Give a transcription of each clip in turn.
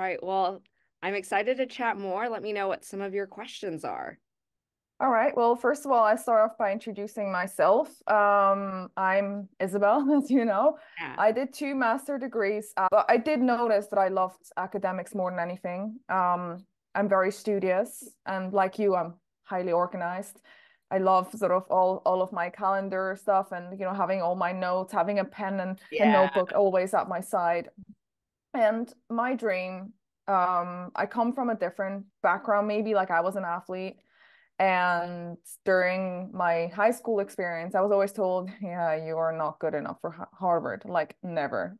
right. Well, I'm excited to chat more. Let me know what some of your questions are. All right. Well, first of all, I start off by introducing myself. I'm Isabel, as you know. Yeah. I did two master degrees, but I did notice that I loved academics more than anything. I'm very studious, and like you, I'm highly organized. I love sort of all of my calendar stuff, and having all my notes, having a pen and a Yeah. notebook always at my side. And my dream, I come from a different background. Maybe like I was an athlete. And during my high school experience, I was always told, yeah, you are not good enough for Harvard. Like, never.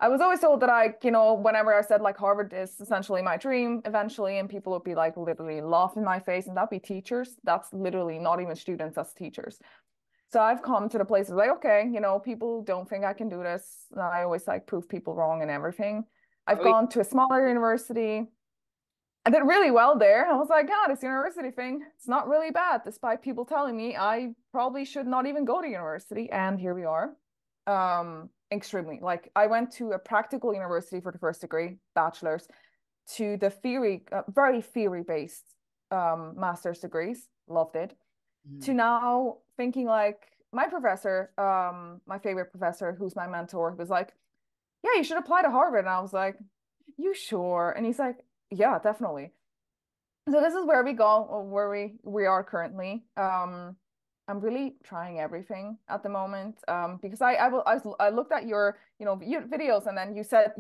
I was always told that whenever I said like Harvard is essentially my dream eventually, and people would be like literally laugh in my face, and that'd be teachers. That's literally not even students, that's teachers. So I've come to the place of like, okay, people don't think I can do this. And I always like prove people wrong and everything. I've Oh, gone to a smaller university. I did really well there. I was like, God, this university thing, it's not really bad, despite people telling me I probably should not even go to university. And here we are. Extremely. Like I went to a practical university for the first degree, bachelor's, to the theory, very theory-based master's degrees. Loved it. To mhm. now thinking like my professor, my favorite professor, who's my mentor, was like, yeah, you should apply to Harvard. And I was like, you sure? And he's like, yeah, definitely. So this is where we go, or where we are currently. I'm really trying everything at the moment. Because I looked at your videos, and then you said,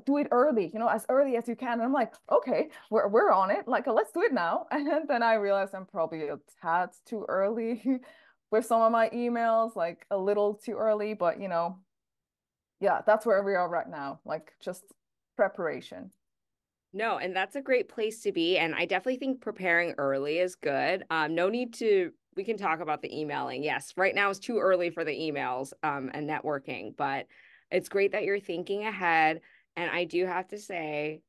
do it early, as early as you can. And I'm like, okay, we're on it. Like, let's do it now. And then I realized I'm probably a tad too early with some of my emails, like a little too early, but yeah, that's where we are right now. Like just preparation. No, and that's a great place to be. And I definitely think preparing early is good. No need to, we can talk about the emailing. Yes, right now is too early for the emails and networking, but it's great that you're thinking ahead. And I do have to say,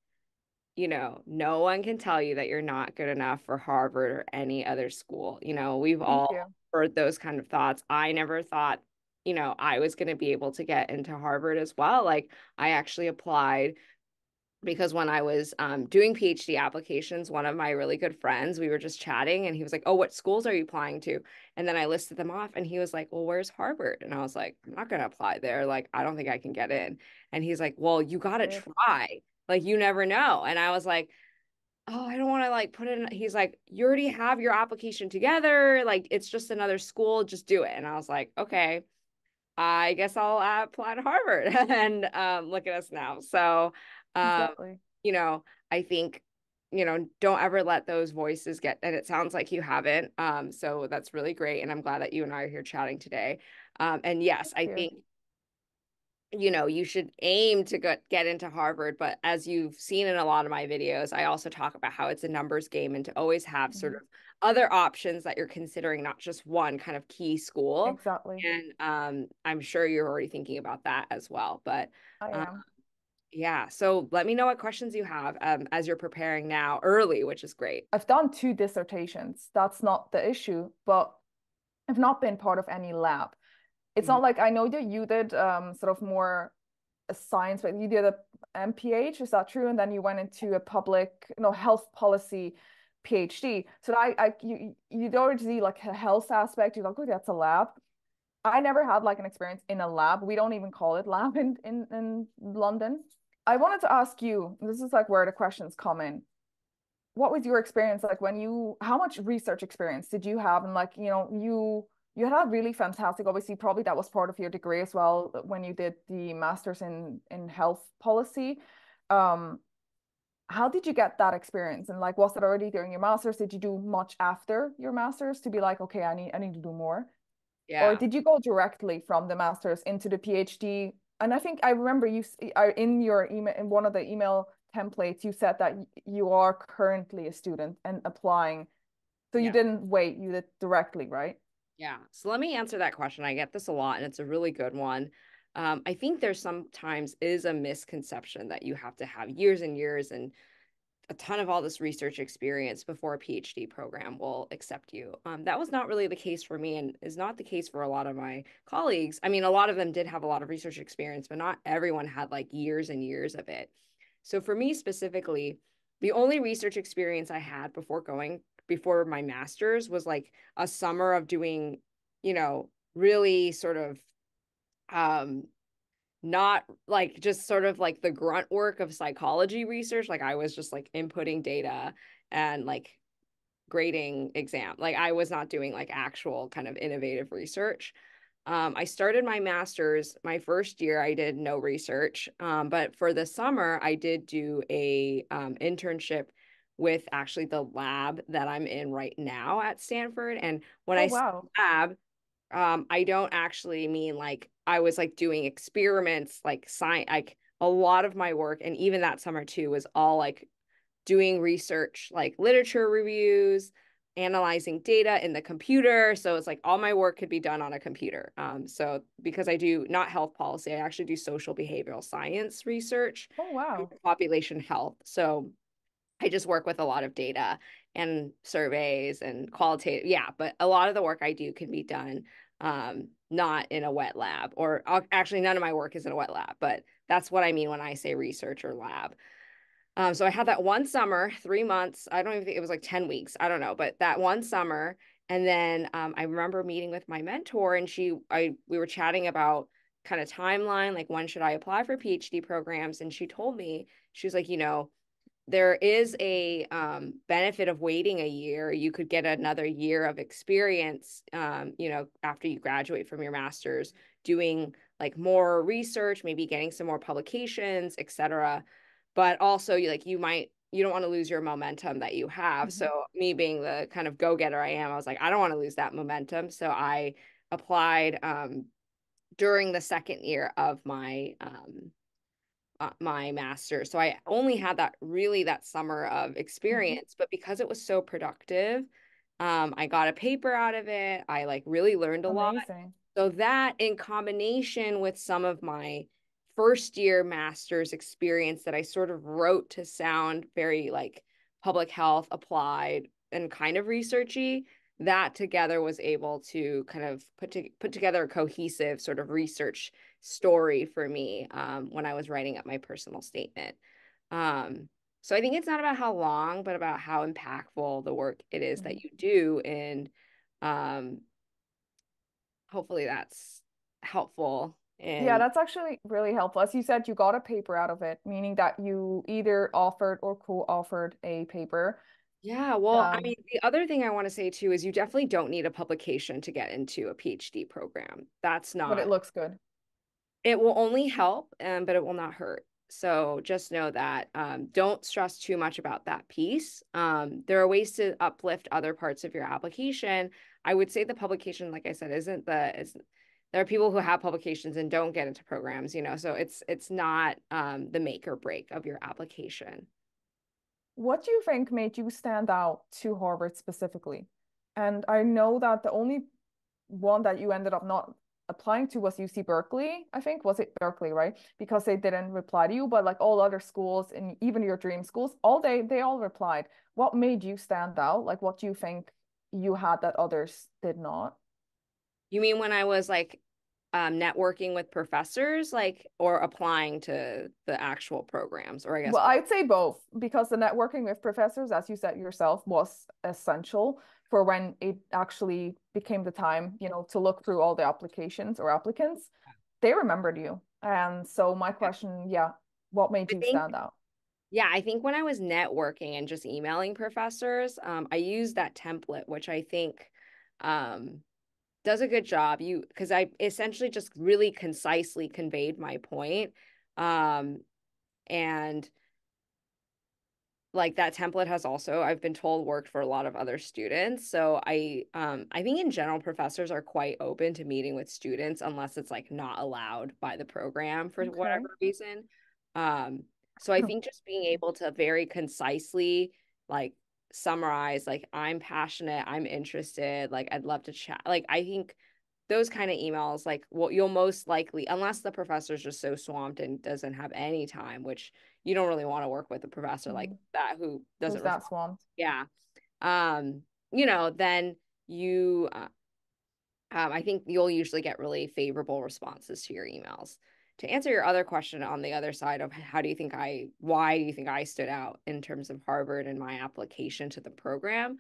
no one can tell you that you're not good enough for Harvard or any other school. We've Thank all you. heard those kind of thoughts. I never thought, I was going to be able to get into Harvard as well. Like, I actually applied because when I was doing PhD applications, one of my really good friends, we were just chatting and he was like, oh, what schools are you applying to? And then I listed them off and he was like, well, where's Harvard? And I was like, I'm not going to apply there. Like, I don't think I can get in. And he's like, well, you got to Good. try. Like, you never know. And I was like, oh, I don't want to like put in. He's like, you already have your application together. Like, it's just another school. Just do it. And I was like, okay, I guess I'll apply to Harvard. And look at us now. So, um, Exactly. you know, I think, don't ever let those voices get, and it sounds like you haven't. So that's really great. And I'm glad that you and I are here chatting today. And yes, Thank I you. think you should aim to get into Harvard, but as you've seen in a lot of my videos, I also talk about how it's a numbers game and to always have sort Mhm. of other options that you're considering, not just one kind of key school. Exactly. And I'm sure you're already thinking about that as well. But I um, am. yeah, so let me know what questions you have as you're preparing now early, which is great. I've done two dissertations. That's not the issue, but I've not been part of any lab. It's Mhm. not like I know that you did sort of more a science, but you did a MPH, is that true? And then you went into a public, health policy PhD. So you'd already see like a health aspect. You're like, oh, that's a lab. I never had like an experience in a lab. We don't even call it lab in London. I wanted to ask you, this is like where the questions come in. What was your experience like how much research experience did you have? And like, you had really fantastic, obviously, probably that was part of your degree as well when you did the master's in health policy. Um, how did you get that experience? And like, was it already during your master's? Did you do much after your master's to be like, okay, I need to do more? Or Yeah. did you go directly from the master's into the PhD? And I think I remember in your email, in one of the email templates, you said that you are currently a student and applying. So you Yeah. didn't wait, you did directly, right? Yeah. So let me answer that question. I get this a lot, and it's a really good one. I think there's sometimes is a misconception that you have to have years and years and a ton of all this research experience before a PhD program will accept you. That was not really the case for me and is not the case for a lot of my colleagues. I mean, a lot of them did have a lot of research experience, but not everyone had like years and years of it. So for me specifically, the only research experience I had before my master's was like a summer of doing, really sort of um not like just sort of like the grunt work of psychology research. Like I was just like inputting data and like grading exam. Like I was not doing like actual kind of innovative research. I started my master's my first year. I did no research, but for the summer, I did do a internship with actually the lab that I'm in right now at Stanford. And when Oh, I say wow. lab, I don't actually mean like I was like doing experiments, like science, like a lot of my work, and even that summer too, was all like doing research, like literature reviews, analyzing data in the computer. So it's like all my work could be done on a computer. So because I do not health policy, I actually do social behavioral science research, Oh, wow. population health. So I just work with a lot of data and surveys and qualitative. Yeah, but a lot of the work I do can be done not in a wet lab, or actually none of my work is in a wet lab, but that's what I mean when I say research or lab. So I had that one summer, 3 months. I don't even think it was like 10 weeks. I don't know, but that one summer. And then I remember meeting with my mentor and we were chatting about kind of timeline, like when should I apply for PhD programs? And she told me, she was like, there is a benefit of waiting a year. You could get another year of experience, after you graduate from your master's, doing like more research, maybe getting some more publications, etc. But also, you don't want to lose your momentum that you have. Mhm. So, me being the kind of go-getter I am, I was like, I don't want to lose that momentum. So, I applied during the second year of my master's. So I only had that summer of Mhm. experience, but because it was so productive, I got a paper out of it. I like really learned a lot. Amazing. So that in combination with some of my first year master's experience that I sort of wrote to sound very like public health applied and kind of researchy, that together was able to kind of put together a cohesive sort of research story for me when I was writing up my personal statement. Um, so I think it's not about how long, but about how impactful the work it is Mhm. that you do. And um, hopefully that's helpful. Yeah, And that's actually really helpful. As you said, you got a paper out of it, meaning that you either offered or co-authored a paper. yeah, well, I Um, mean, the other thing I want to say too is you definitely don't need a publication to get into a PhD program. That's but it not looks good. It will only help, but it will not hurt. So just know that don't stress too much about that piece. There are ways to uplift other parts of your application. I would say the publication, like I said, there are people who have publications and don't get into programs, so it's not the make or break of your application. What do you think made you stand out to Harvard specifically? And I know that the only one that you ended up not applying to was UC Berkeley, I think. Was it Berkeley, right? Because they didn't reply to you, but like all other schools and even your dream schools, they all replied. What made you stand out? Like what do you think you had that others did not? You mean when I was like networking with professors, like, or applying to the actual programs, or I guess Well, both? I'd say both because the networking with professors, as you said yourself, was essential for when it actually became the time, to look through all the applications or applicants. They remembered you. And so my Yeah. question, yeah, what made I you think stand out? Yeah, I think when I was networking and just emailing professors, I used that template, which I think um, does a good job. Because I essentially just really concisely conveyed my point. Um, and like that template has also, I've been told, worked for a lot of other students. So I think in general professors are quite open to meeting with students unless it's like not allowed by the program for Okay. whatever reason. um so I think just being able to very concisely like summarize, like, I'm passionate, I'm interested, like I'd love to chat, like I think those kind of emails, like, well, you'll most likely, unless the professor's just so swamped and doesn't have any time, which you don't really want to work with a professor like Mhm. that who doesn't Who's that respond. swamped? Yeah. Then I think you'll usually get really favorable responses to your emails. to answer your other question on the other side of why do you think I stood out in terms of Harvard and my application to the program?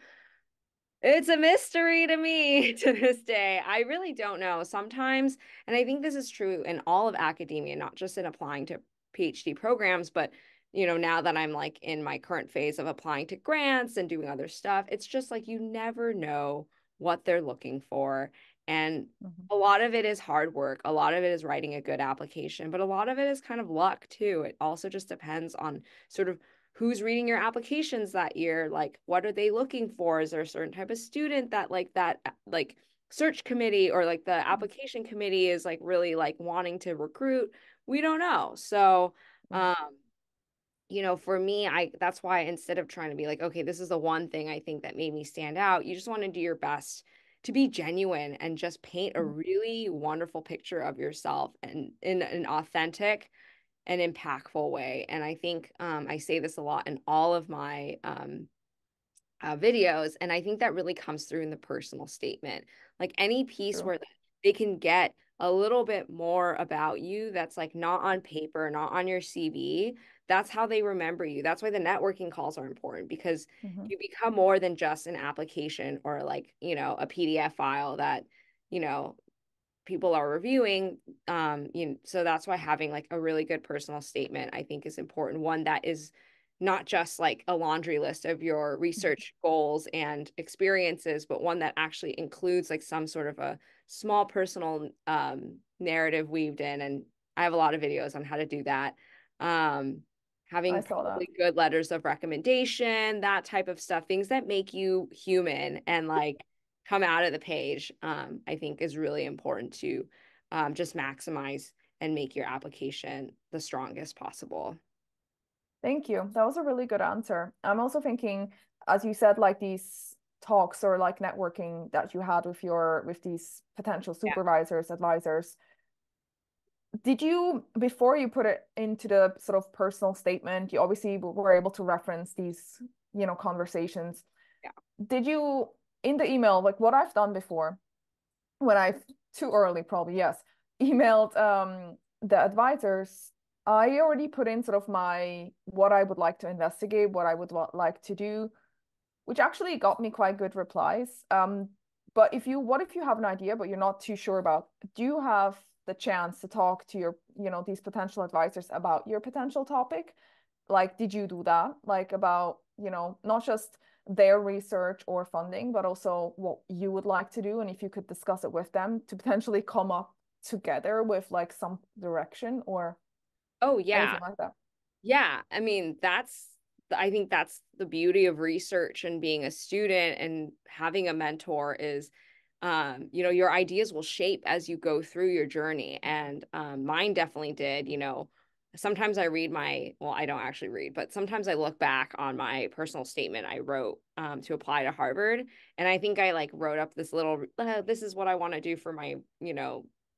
It's a mystery to me to this day. I really don't know. Sometimes, and I think this is true in all of academia, not just in applying to PhD programs, but now that I'm like in my current phase of applying to grants and doing other stuff, it's just like you never know what they're looking for. And Mhm. a lot of it is hard work. A lot of it is writing a good application, but a lot of it is kind of luck too. It also just depends on sort of who's reading your applications that year, like what are they looking for? Is there a certain type of student that search committee or like the application committee is like really like wanting to recruit? We don't know. So Yeah. um for me, I that's why instead of trying to be like, okay, this is the one thing I think that made me stand out, you just want to do your best to be genuine and just paint a Mhm. really wonderful picture of yourself and in an authentic and impactful way. And I think I say this a lot in all of my videos. And I think that really comes through in the personal statement. Like any piece True. where they can get a little bit more about you that's like not on paper, not on your CV. That's how they remember you. That's why the networking calls are important because Hmm. you become more than just an application or like, a PDF file that, you know, people are reviewing. So that's why having like a really good personal statement, I think, is important. One that is not just like a laundry list of your research goals and experiences, but one that actually includes like some sort of a small personal narrative weaved in. And I have a lot of videos on how to do that. Um, I Having saw that. probably good letters of recommendation, that type of stuff, things that make you human and like come out of the page, I think is really important to just maximize and make your application the strongest possible. Thank you. That was a really good answer. I'm also thinking, as you said, like these talks or like networking that you had with these potential Yeah. supervisors, advisors, did you, before you put it into the sort of personal statement, you obviously were able to reference these, conversations. Yeah. Did you, in the email, like what I've done before, when I've too early probably, yes, emailed the advisors, I already put in sort of my what I would like to investigate, what I would like to do, which actually got me quite good replies. But what if you have an idea, but you're not too sure about, do you have the chance to talk to your, these potential advisors about your potential topic? Like, did you do that? Like about, not just their research or funding, but also what you would like to do, and if you could discuss it with them to potentially come up together with like some direction or Oh, yeah. anything like that. Yeah, I mean, I think that's the beauty of research and being a student and having a mentor is, your ideas will shape as you go through your journey. And mine definitely did, sometimes I read well, I don't actually read, but sometimes I look back on my personal statement I wrote to apply to Harvard. And I think I like wrote up this little, this is what I want to do for my,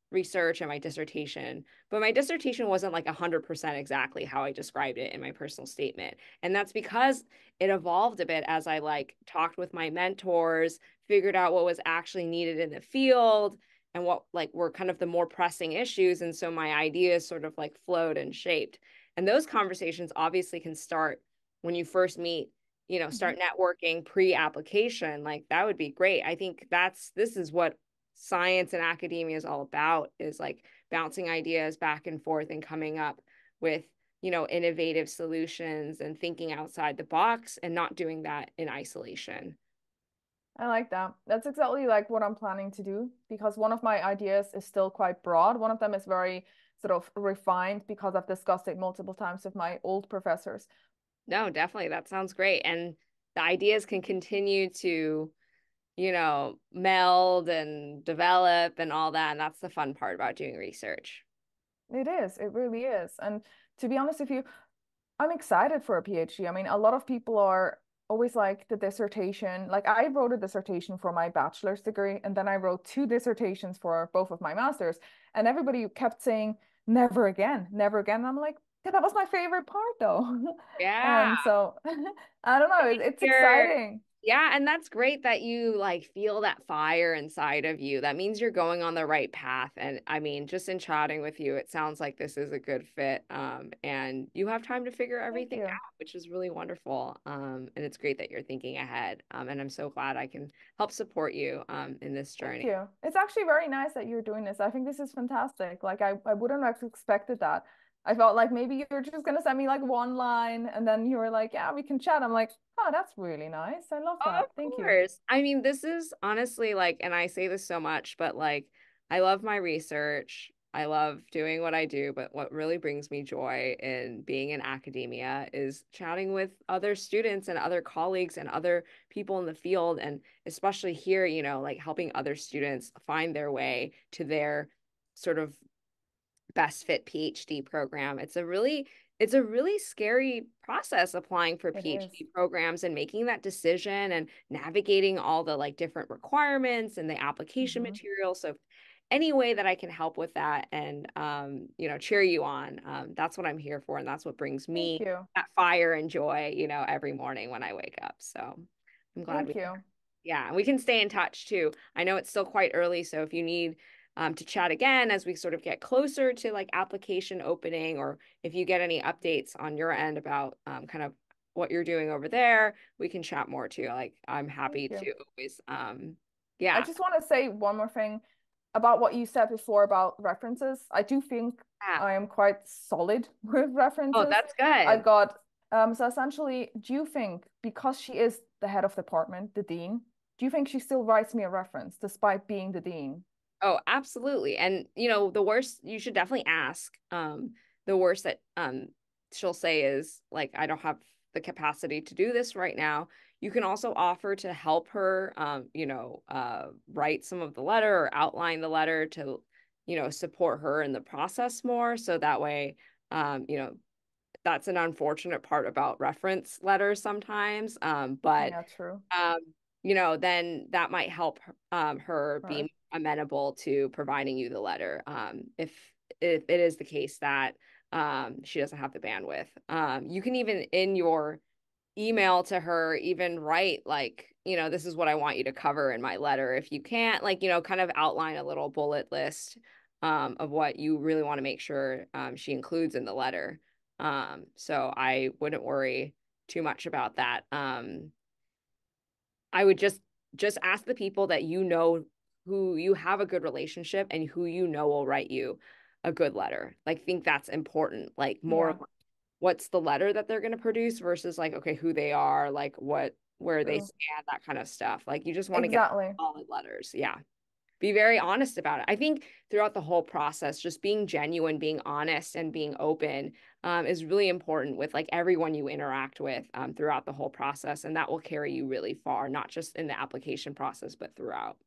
research and my dissertation, but my dissertation wasn't like 100% exactly how I described it in my personal statement. And that's because it evolved a bit as I like talked with my mentors, figured out what was actually needed in the field and what like were kind of the more pressing issues. And so my ideas sort of like flowed and shaped. And those conversations obviously can start when you first meet, Mhm. start networking pre-application. Like that would be great. I think this is what science and academia is all about, is like bouncing ideas back and forth and coming up with, innovative solutions and thinking outside the box and not doing that in isolation. I like that. That's exactly like what I'm planning to do because one of my ideas is still quite broad. One of them is very sort of refined because I've discussed it multiple times with my old professors. No, definitely. That sounds great. And the ideas can continue to, meld and develop and all that. And that's the fun part about doing research. It is, it really is. And to be honest with you, I'm excited for a PhD. I mean, a lot of people are always like the dissertation. Like I wrote a dissertation for my bachelor's degree, and then I wrote two dissertations for both of my masters. And everybody kept saying, never again, never again. And I'm like, yeah, that was my favorite part though. Yeah. And so I don't know, it's You're exciting. Yeah, and that's great that you like feel that fire inside of you. That means you're going on the right path. And I mean, just in chatting with you, it sounds like this is a good fit. And you have time to figure Thank everything you. out, which is really wonderful. And it's great that you're thinking ahead. And I'm so glad I can help support you in this Thank journey. you. It's actually very nice that you're doing this. I think this is fantastic. Like I wouldn't have expected that. I felt like maybe you're just gonna send me like one line and then you were like, yeah, we can chat. I'm like, oh, that's really nice. I love Oh, that. of Thank you. course. I mean, this is honestly like, and I say this so much, but like, I love my research. I love doing what I do, but what really brings me joy in being in academia is chatting with other students and other colleagues and other people in the field. And especially here, like helping other students find their way to their sort of best fit PhD program. It's a really scary process applying for It is. PhD programs and making that decision and navigating all the like different requirements and the application Hmm. material. So any way that I can help with that and cheer you on, that's what I'm here for and that's what brings Thank me you. that fire and joy, every morning when I wake up. So I'm glad Thank you. yeah, and we can stay in touch too. I know it's still quite early, so if you need to chat again as we sort of get closer to like application opening, or if you get any updates on your end about kind of what you're doing over there, we can chat more too. Like I'm Thank happy you. to always, I yeah, just want to say one more thing about what you said before about references. I do think yeah. I am quite solid with Oh, references. that's I've good. got so essentially, do you think because she is the head of department, the dean, do you think she still writes me a reference despite being the dean? Oh, absolutely. And the worst you should definitely ask. The worst that she'll say is like, I don't have the capacity to do this right now. You can also offer to help her write some of the letter or outline the letter to, support her in the process more. So that way, that's an unfortunate part about reference letters sometimes. But Yeah, true. um, then that might help her Her. be amenable to providing you the letter. If it is the case that she doesn't have the bandwidth. You can even in your email to her even write like, this is what I want you to cover in my letter. If you can't, like, kind of outline a little bullet list of what you really want to make sure she includes in the letter. So I wouldn't worry too much about that. I would just ask the people that who you have a good relationship and who will write you a good letter. Like think that's important. Like more Yeah, of what's the letter that they're going to produce versus like okay, who they are, like where they true. stand, that kind of stuff. Like you just want to get Exactly. solid letters. Yeah, be very honest about it. I think throughout the whole process, just being genuine, being honest, and being open is really important with like everyone you interact with throughout the whole process. And that will carry you really far, not just in the application process, but throughout.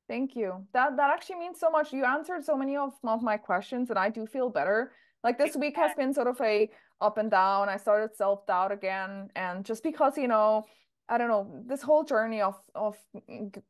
Thank you. That actually means so much. You answered so many of my questions, and I do feel better. Like this week has been sort of a up and down. I started self-doubt again, and just because, I don't know, this whole journey of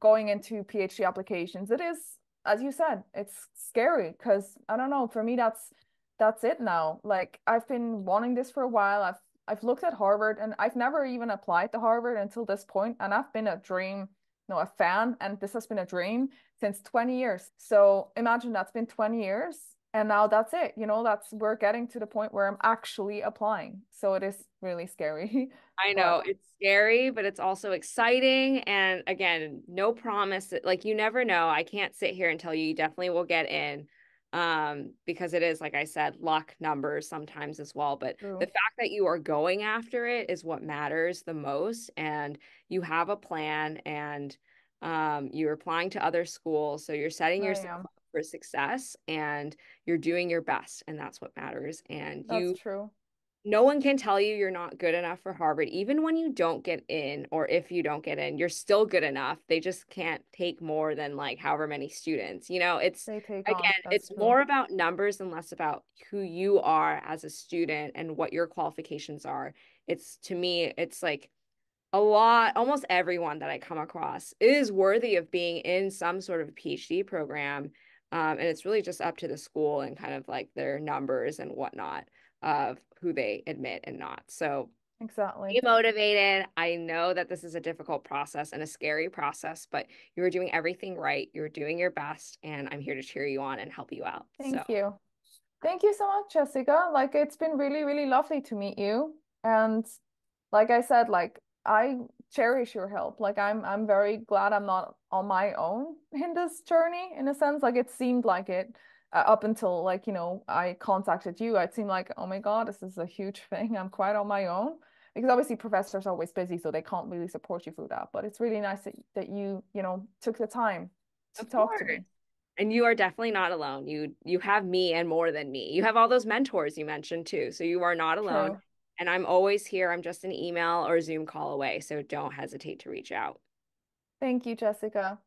going into PhD applications, it is, as you said, it's scary because I don't know, for me that's it now. Like I've been wanting this for a while. I've looked at Harvard and I've never even applied to Harvard until this point, and I've been a dream no, a fan, and this has been a dream since 20 years. So imagine that's been 20 years, and now that's it. That's we're getting to the point where I'm actually applying. So it is really scary. I know But it's scary, but it's also exciting. And again, no promise. Like you never know. I can't sit here and tell you definitely will get in. Because it is, like I said, luck numbers sometimes as well. But the true. fact that you are going after it is what matters the most. And you have a plan and you're applying to other schools. So you're setting I yourself am. up for success and you're doing your best. And that's what matters. And That's true. no one can tell you you're not good enough for Harvard. Even when you don't get in, or if you don't get in, you're still good enough. They just can't take more than like however many students. It's They take on. again, That's it's true. more about numbers and less about who you are as a student and what your qualifications are. It's to me, it's like a lot, almost everyone that I come across is worthy of being in some sort of PhD program. And it's really just up to the school and kind of like their numbers and whatnot of who they admit and not. So Exactly. Be motivated. I know that this is a difficult process and a scary process, but you're doing everything right. You're doing your best, and I'm here to cheer you on and help you out. So, Thank you. Thank you so much, Jessica. Like it's been really, really lovely to meet you. And like I said, like I cherish your help. Like I'm very glad I'm not on my own in this journey in a sense. Like it seemed like it up until like, I contacted you. It seemed like, oh my God, this is a huge thing. I'm quite on my own. Because obviously professors are always busy, so they can't really support you through that. But it's really nice that you, took the time to of talk course. to me. And you are definitely not alone. You have me and more than me. You have all those mentors you mentioned too. So you are not alone. True. And I'm always here. I'm just an email or Zoom call away. So don't hesitate to reach out. Thank you, Jessica.